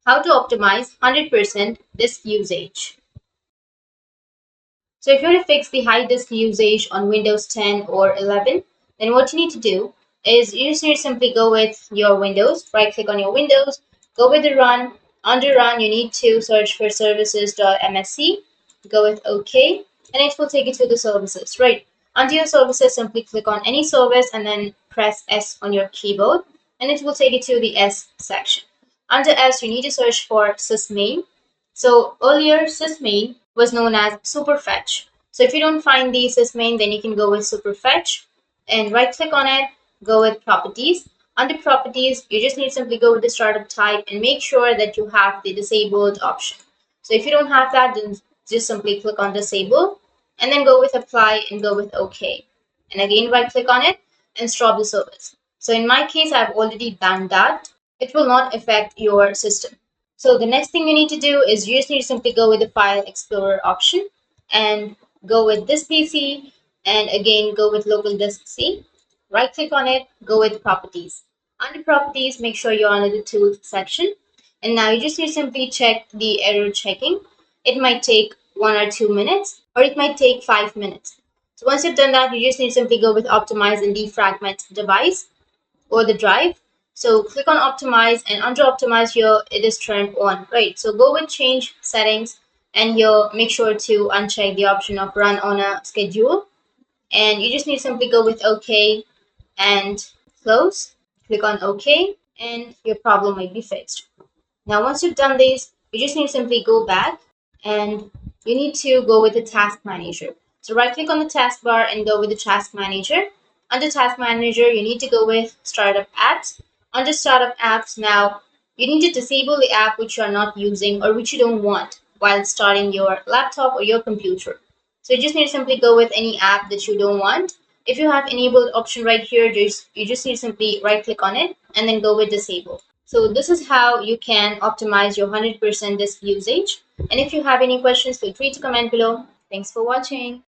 how to optimize 100% disk usage. So if you want to fix the high disk usage on Windows 10 or 11, then what you need to do is you just need to simply go with your Windows, right click on your Windows, go with the run. Under run, you need to search for services.msc, go with OK, and it will take you to the services, right? Under your services, simply click on any service and then press S on your keyboard, and it will take you to the S section. Under S, you need to search for sysmain. So earlier, sysmain was known as Superfetch. So if you don't find the sysmain, then you can go with Superfetch and right click on it, go with properties. Under properties, you just need to simply go with the startup type and make sure that you have the disabled option. So if you don't have that, then just simply click on disable and then go with apply and go with OK. And again, right click on it and stop the service. So in my case, I've already done that. It will not affect your system. So the next thing you need to do is you just need to simply go with the File Explorer option and go with this PC and again go with Local Disk C. Right click on it, go with Properties. Under Properties, make sure you're under the Tools section. And now you just need to simply check the error checking. It might take 1 or 2 minutes or it might take 5 minutes. So once you've done that, you just need to simply go with Optimize and Defragment Device or the drive. So click on optimize and under optimize here it is turned on, right? So go with change settings and here make sure to uncheck the option of run on a schedule and you just need to simply go with OK and close. Click on OK and your problem might be fixed. Now once you've done this, you just need to simply go back and you need to go with the task manager. So right click on the taskbar and go with the task manager. Under task manager, you need to go with startup apps. Under startup apps, now you need to disable the app which you are not using or which you don't want while starting your laptop or your computer. So you just need to simply go with any app that you don't want. If you have enabled option right here, you just need to simply right click on it and then go with disable. So this is how you can optimize your 100% disk usage. And if you have any questions, feel free to comment below. Thanks for watching.